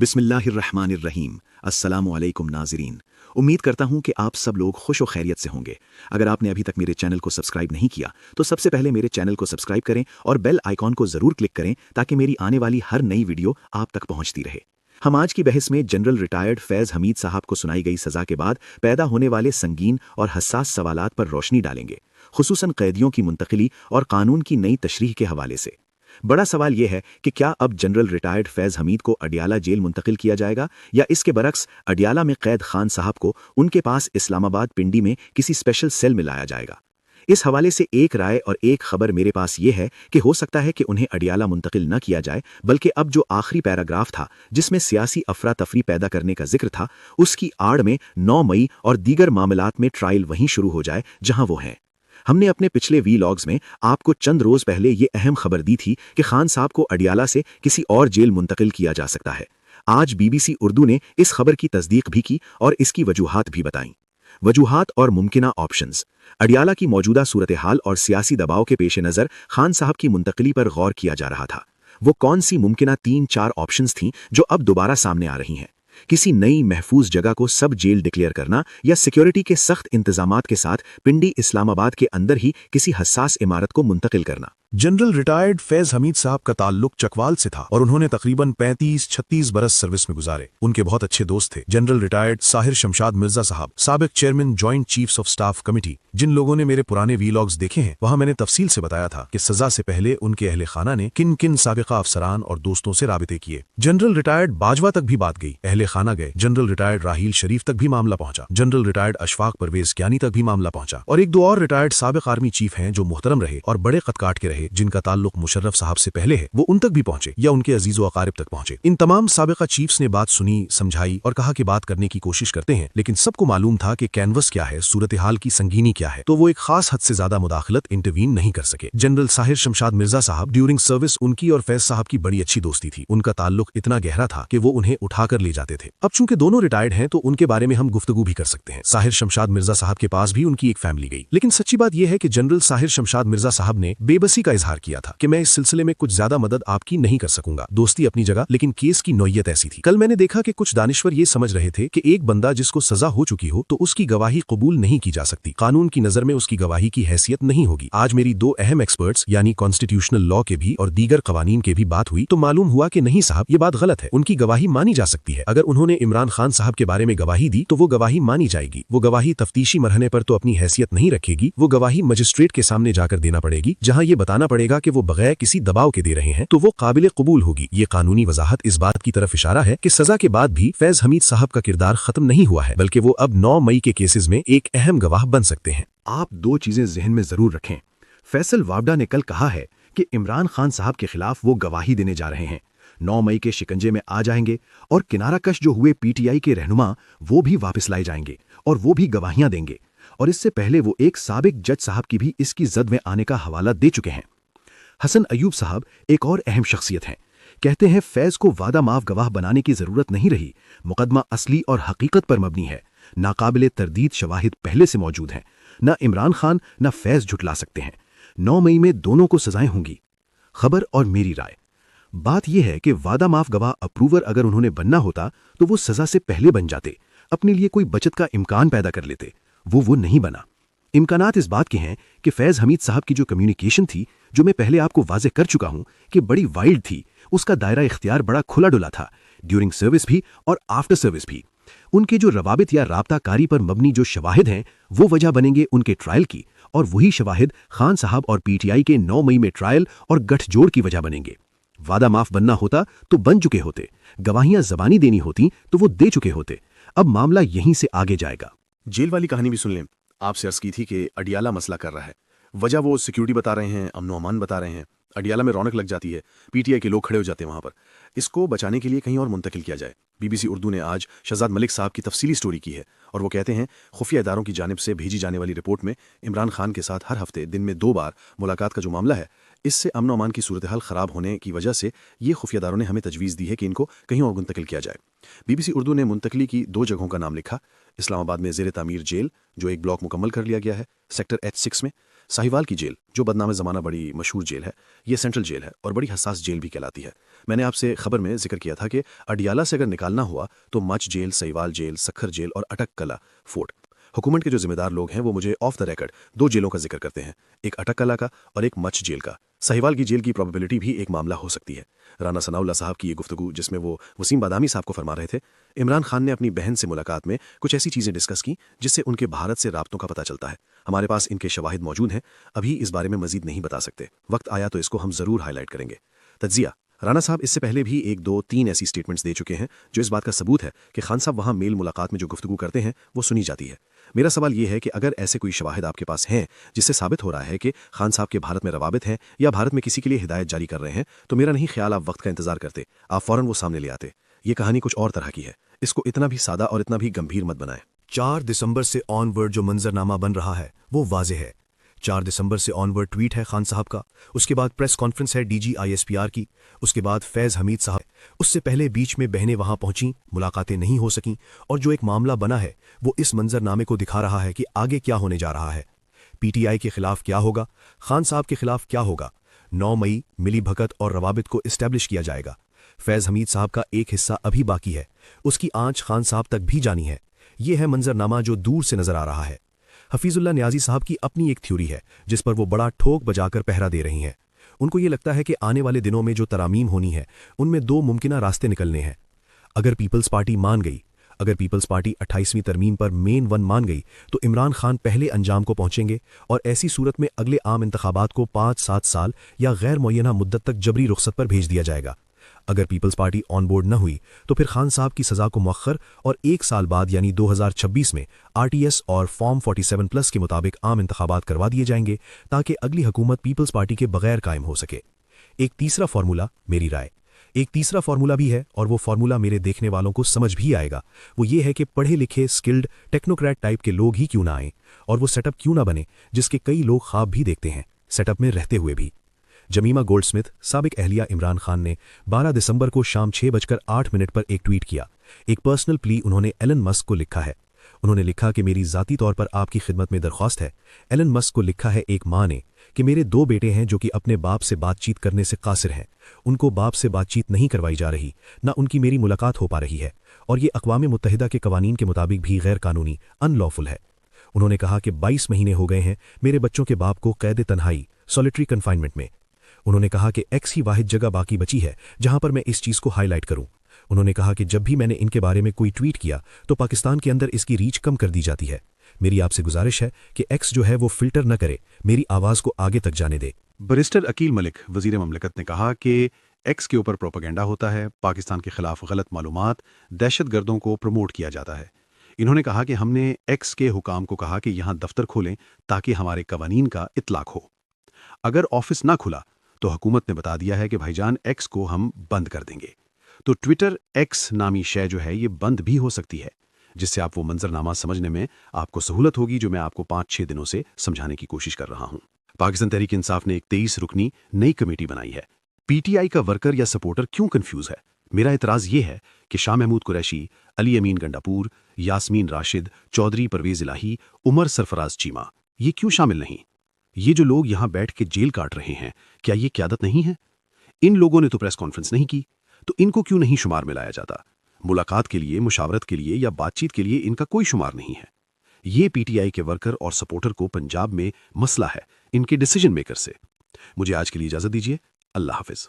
बिस्मिल्लाहिर्रहमानिर्रहीम। अस्सलामु अलैकुम नाज़रीन। उम्मीद करता हूँ कि आप सब लोग खुश व खैरियत से होंगे। अगर आपने अभी तक मेरे चैनल को सब्सक्राइब नहीं किया तो सबसे पहले मेरे चैनल को सब्सक्राइब करें और बेल आइकॉन को ज़रूर क्लिक करें ताकि मेरी आने वाली हर नई वीडियो आप तक पहुँचती रहे। हम आज की बहस में जनरल रिटायर्ड फैज़ हमीद साहब को सुनाई गई सज़ा के बाद पैदा होने वाले संगीन और हसास सवालात पर रोशनी डालेंगे, खुसूसन कैदियों की मुंतकिली और कानून की नई तशरीह के हवाले से। बड़ा सवाल यह है कि क्या अब जनरल रिटायर्ड फैज़ हमीद को अडियाला जेल मुंतकिल किया जाएगा या इसके बरक्स अडियाला में कैद खान साहब को उनके पास इस्लामाबाद पिंडी में किसी स्पेशल सेल में लाया जाएगा। इस हवाले से एक राय और एक खबर मेरे पास ये है कि हो सकता है कि उन्हें अडियाला मुंतकिल न किया जाए, बल्कि अब जो आखिरी पैराग्राफ था जिसमें सियासी अफरा तफरी पैदा करने का जिक्र था, उसकी आड़ में 9 मई और दीगर मामलात में ट्रायल वहीं शुरू हो जाए जहां वो हैं। हमने अपने पिछले वीलॉग्स में आपको चंद रोज पहले ये अहम खबर दी थी कि खान साहब को अडियाला से किसी और जेल मुंतकिल किया जा सकता है। आज बीबीसी उर्दू ने इस खबर की तस्दीक भी की और इसकी वजूहात भी बताईं। वजूहात और मुमकिना ऑप्शंस। अडियाला की मौजूदा सूरत हाल और सियासी दबाव के पेश नज़र खान साहब की मुंतकिली पर गौर किया जा रहा था। वो कौन सी मुमकिना 3-4 ऑप्शंस थीं जो अब दोबारा सामने आ रही हैं? किसी नई महफूज जगह को सब जेल डिक्लेयर करना या सिक्योरिटी के सख्त इंतजामात के साथ पिंडी इस्लामाबाद के अंदर ही किसी हसास इमारत को मुंतकिल करना। जनरल रिटायर्ड फैज हमीद साहब का ताल्लुक चकवाल से था और उन्होंने तकरीबन 35-36 बरस सर्विस में गुजारे। उनके बहुत अच्छे दोस्त थे जनरल रिटायर्ड साहिर शमशाद मिर्जा साहब, साबिक chairman joint chiefs of staff committee. जिन लोगों ने मेरे पुराने वीलॉग्स देखे हैं वहां मैंने तफसील से बताया था कि सजा से पहले उनके अहले खाना ने किन किन साबिका अफसरान और दोस्तों से राबिते किए। जनरल रिटायर्ड बाजवा तक भी बात गई, अहले खाना गए, जनरल रिटायर्ड राहील शरीफ तक भी मामला पहुंचा, जनरल रिटायर्ड अशफाक परवेज ज्ञानी तक भी मामला पहुंचा, और एक दो और रिटायर्ड साबिक आर्मी चीफ हैं जो मुहतरम रहे और बड़े कद काट के रहे, जिनका ताल्लुक मुशर्रफ साहब से पहले है, वो उन तक भी पहुंचे या उनके अजीजो अकारिब तक पहुंचे। इन तमाम साबिका चीफ्स ने बात सुनी, समझाई और कहा कि बात करने की कोशिश करते हैं, लेकिन सबको मालूम था कि कैनवस क्या है, सूरत हाल की संगीनी क्या है, तो वो एक खास हद से ज्यादा मुदाखलत इंटरवीन नहीं कर सके। जनरल साहिर शमशाद मिर्जा साहब, ड्यूरिंग सर्विस उनकी और फैज साहब की बड़ी अच्छी दोस्ती थी। उनका ताल्लुक इतना गहरा था कि वो उन्हें उठाकर ले जाते थे। अब चूंकि दोनों रिटायर्ड हैं तो उनके बारे में हम गुफ्तगू भी कर सकते हैं। साहिर शमशाद मिर्जा साहब के पास भी उनकी एक फैमिली गई, लेकिन सच्ची बात यह है कि जनरल साहिर शमशाद मिर्जा साहब ने बेबसी का इजहार किया था कि मैं इस सिलसिले में कुछ ज्यादा मदद आपकी नहीं कर सकूंगा। दोस्ती अपनी जगह, लेकिन केस की नौयत ऐसी थी। कल मैंने देखा कि कुछ दानिश्वर ये समझ रहे थे कि एक बंदा जिसको सजा हो चुकी हो तो उसकी गवाही कबूल नहीं की जा सकती, कानून की नजर में उसकी गवाही की हैसियत नहीं होगी। आज मेरी दो अहम एक्सपर्ट्स यानी कॉन्स्टिट्यूशनल लॉ के भी और दीगर कवानीन के भी बात हुई तो मालूम हुआ कि नहीं साहब, ये बात गलत है। उनकी गवाही मानी जा सकती है। अगर उन्होंने इमरान खान साहब के बारे में गवाही दी तो वो गवाही मानी जाएगी। वो गवाही तफ्तीशी मरहले पर तो अपनी हैसियत नहीं रखेगी, वो गवाही मजिस्ट्रेट के सामने जाकर देना पड़ेगी, जहां ये बताना पड़ेगा कि वो बगैर किसी दबाव के दे रहे हैं, तो वो काबिल कबूल होगी। ये कानूनी वजाहत इस बात की तरफ इशारा है कि सजा के बाद भी फैज हमीद साहब का किरदार खत्म नहीं हुआ है, बल्कि वो अब 9 मई के केसेस में एक अहम गवाह बन सकते हैं। आप दो चीजें जहन में जरूर रखें। फैसल वावडा ने कल कहा है कि इमरान खान साहब के खिलाफ वो गवाही देने जा रहे हैं, 9 मई के शिकंजे में आ जाएंगे और किनारा कश जो हुए पीटीआई के रहनुमा वो भी वापस लाए जाएंगे और वो भी गवाहियां देंगे। और इससे पहले वो एक साबिक जज साहब की भी इसकी जद में आने का हवाला दे चुके हैं। हसन अयूब साहब एक और अहम शख्सियत हैं। कहते हैं फैज को वादा माफ गवाह बनाने की जरूरत नहीं रही, मुकदमा असली और हकीकत पर मबनी है। नाकाबिले तरदीद शवाहिद पहले से मौजूद हैं। न इमरान खान न फैज झुटला सकते हैं। 9 मई में दोनों को सजाएं होंगी। खबर और मेरी राय। बात यह है कि वादा माफ गवाह अप्रूवर अगर उन्होंने बनना होता तो वो सजा से पहले बन जाते, अपने लिए कोई बचत का इम्कान पैदा कर लेते। वो नहीं बना। इम्कानात इस बात के हैं कि फैज हमीद साहब की जो कम्युनिकेशन थी, जो मैं पहले आपको वाजे कर चुका हूं कि बड़ी वाइल्ड थी, उसका दायरा इख्तियार बड़ा खुला डुला था, ड्यूरिंग सर्विस भी और आफ्टर सर्विस भी। उनके जो रवाबित या राबता कारी पर मबनी जो शवाहिद हैं वो वजह बनेंगे उनके ट्रायल की, और वही शवाहिद खान साहब और पीटीआई के 9 मई में ट्रायल और गठजोड़ की वजह बनेंगे। वादा माफ बनना होता तो बन चुके होते, गवाहियां जबानी देनी होती तो वो दे चुके होते। अब मामला यहीं से आगे जाएगा। जेल वाली कहानी भी सुन लें। आपसे अर्ज की थी कि अडियाला मसला कर रहा है, वजह वो सिक्योरिटी बता रहे हैं, अमनो अमान बता रहे हैं, अडियाला में रौनक लग जाती है, पीटीआई के लोग खड़े हो जाते हैं वहां पर। इसको बचाने के लिए कहीं और मुंतकिल किया जाए। बीबीसी उर्दू ने आज शहजाद मलिक साहब की तफसीली स्टोरी की है और वो कहते हैं खुफिया इदारों की जानिब से भेजी जाने वाली रिपोर्ट में इमरान खान के साथ हर हफ्ते दिन में 2 बार मुलाकात का जो मामला है, इससे अमन अमान की सूरत हाल ख़राब होने की वजह से ये खुफिया इदारों ने हमें तजवीज़ दी है कि इनको कहीं और मुंतकिल किया जाए। बीबीसी उर्दू ने मुंतकली की 2 जगहों का नाम लिखा। इस्लामाबाद में ज़ेर तामीर जेल जो एक ब्लॉक मुकम्मल कर लिया गया है सेक्टर H6 में, साहिवाल की जेल, जो बदनाम ज़माना बड़ी मशहूर जेल है, ये सेंट्रल जेल है और बड़ी हसास जेल भी कहलाती है। मैंने आपसे खबर में जिक्र किया था कि अडियाला से अगर निकालना हुआ तो Mach jail, Sahiwal jail, Sukkur jail और अटक कला फोर्ट। हुकूमत के जो जिम्मेदार लोग हैं वो मुझे ऑफ द रिकॉर्ड 2 जेलों का जिक्र करते हैं, एक अटक कला का और एक मच जेल का। सहीवाल की जेल की प्रोबेबिलिटी भी एक मामला हो सकती है। राना सनाउल्लाह साहब की ये गुफ्तगू जिसमें वो वसीम बादामी साहब को फरमा रहे थे, इमरान खान ने अपनी बहन से मुलाकात में कुछ ऐसी चीज़ें डिस्कस की जिससे उनके भारत से राब्तों का पता चलता है। हमारे पास इनके शवाहिद मौजूद हैं, अभी इस बारे में मजीद नहीं बता सकते, वक्त आया तो इसको हम ज़रूर हाईलाइट करेंगे। तज्जिया, राना साहब इससे पहले भी 1, 2, 3 ऐसी स्टेटमेंट्स दे चुके हैं जो इस बात का सबूत है कि खान साहब वहाँ मेल मुलाकात में जो गुफ्तगू करते हैं वो सुनी जाती है। मेरा सवाल ये है कि अगर ऐसे कोई शवाहिद आपके पास हैं जिससे साबित हो रहा है कि खान साहब के भारत में रवाबित हैं या भारत में किसी के लिए हिदायत जारी कर रहे हैं, तो मेरा नहीं ख्याल आप वक्त का इंतजार करते, आप फौरन वो सामने ले आते। ये कहानी कुछ और तरह की है, इसको इतना भी सादा और इतना भी गंभीर मत बनाएं। 4 दिसंबर से ऑनवर्ड जो मंजरनामा बन रहा है वो वाज़ेह है। 4 दिसंबर से ऑनवर्ड ट्वीट है खान साहब का, उसके बाद प्रेस कॉन्फ्रेंस है DGISPR की, उसके बाद फैज़ हमीद साहब, उससे पहले बीच में बहनें वहां पहुंची, मुलाकातें नहीं हो सकीं, और जो एक मामला बना है वो इस मंजरनामे को दिखा रहा है कि आगे क्या होने जा रहा है। PTI के खिलाफ क्या होगा, खान साहब के खिलाफ क्या होगा। 9 मई मिली भगत और रवाबित को इस्टेब्लिश किया जाएगा। फैज़ हमीद साहब का एक हिस्सा अभी बाकी है, उसकी आंच खान साहब तक भी जानी है। ये है मंजरनामा जो दूर से नजर आ रहा है। हफीजुल्लाह न्याजी साहब की अपनी एक थ्योरी है जिस पर वो बड़ा ठोक बजाकर पहरा दे रही हैं। उनको ये लगता है कि आने वाले दिनों में जो तरामीम होनी है उनमें 2 मुमकिना रास्ते निकलने हैं। अगर पीपल्स पार्टी मान गई, अगर पीपल्स पार्टी 28वीं तरमीम पर मेन 1 मान गई तो इमरान खान पहले अंजाम को पहुंचेंगे और ऐसी सूरत में अगले आम इंतखाबात को 5-7 साल या गैर मुय्यना मुद्दत तक जबरी रुखसत पर भेज दिया जाएगा। अगर पीपल्स पार्टी ऑन बोर्ड न हुई तो फिर खान साहब की सज़ा को मुअख्खर और 1 साल बाद यानी 2026 में RTS और फॉर्म 47+ के मुताबिक आम इंतखाबात करवा दिए जाएंगे ताकि अगली हुकूमत पीपल्स पार्टी के बगैर कायम हो सके। एक तीसरा फार्मूला, मेरी राय, एक तीसरा फार्मूला भी है और वो फार्मूला मेरे देखने वालों को समझ भी आएगा। वो ये है कि पढ़े लिखे स्किल्ड टेक्नोक्रेट टाइप के लोग ही क्यों ना आएं और वो सेटअप क्यों ना बने जिसके कई लोग ख्वाब भी देखते हैं सेटअप में रहते हुए भी। जमीमा गोल्डस्मिथ, साबिक अहलिया इमरान खान ने 12 दिसंबर को शाम 6:08 पर एक ट्वीट किया। एक पर्सनल प्ली उन्होंने एलन मस्क को लिखा है। उन्होंने लिखा कि मेरी ज़ाती तौर पर आपकी खिदमत में दरख्वास्त है। एलन मस्क को लिखा है एक माँ ने कि मेरे 2 बेटे हैं जो कि अपने बाप से बातचीत करने से कासिर हैं, उनको बाप से बातचीत नहीं करवाई जा रही, ना उनकी मेरी मुलाकात हो पा रही है और ये अक़वाम मुत्तहिदा के कवानीन के मुताबिक भी गैर कानूनी अनलॉफुल है। उन्होंने कहा कि 22 महीने हो गए हैं मेरे बच्चों के बाप को कैद तन्हाई सॉलिटरी कन्फाइनमेंट में। उन्होंने कहा कि X ही वाहिद जगह बाकी बची है जहां पर मैं इस चीज़ को हाईलाइट करूं। उन्होंने कहा कि जब भी मैंने इनके बारे में कोई ट्वीट किया तो पाकिस्तान के अंदर इसकी रीच कम कर दी जाती है। मेरी आपसे गुजारिश है कि X जो है वो फिल्टर न करे, मेरी आवाज़ को आगे तक जाने दे। बैरिस्टर अकील मलिक वज़ीर ममलकत ने कहा कि X के ऊपर प्रोपेगेंडा होता है, पाकिस्तान के खिलाफ गलत मालूमात, दहशतगर्दों को प्रमोट किया जाता है। इन्होंने कहा कि हमने X के हुकाम को कहा कि यहाँ दफ्तर खोलें ताकि हमारे कवानीन का इतलाक हो। अगर ऑफिस ना खुला तो हुकूमत ने बता दिया है कि भाईजान X को हम बंद कर देंगे। तो ट्विटर X नामी शय जो है ये बंद भी हो सकती है, जिससे आप वो मंजरनामा समझने में आपको सहूलत होगी जो मैं आपको 5-6 दिनों से समझाने की कोशिश कर रहा हूं। पाकिस्तान तहरीक इंसाफ ने एक 23 रुकनी नई कमेटी बनाई है। PTI का वर्कर या सपोर्टर क्यों कंफ्यूज है? मेरा एतराज़ ये है कि शाह महमूद कुरैशी, अली अमीन गंडापुर, यास्मीन राशिद, चौधरी परवेज इलाही, उमर सरफराज चीमा, ये क्यों शामिल नहीं? ये जो लोग यहाँ बैठ के जेल काट रहे हैं, क्या ये क़यादत नहीं है? इन लोगों ने तो प्रेस कॉन्फ्रेंस नहीं की, तो इनको क्यों नहीं शुमार में लाया जाता? मुलाकात के लिए, मुशावरत के लिए या बातचीत के लिए इनका कोई शुमार नहीं है। ये PTI के वर्कर और सपोर्टर को पंजाब में मसला है इनके डिसीजन मेकर से। मुझे आज के लिए इजाज़त दीजिए। अल्लाह हाफिज़।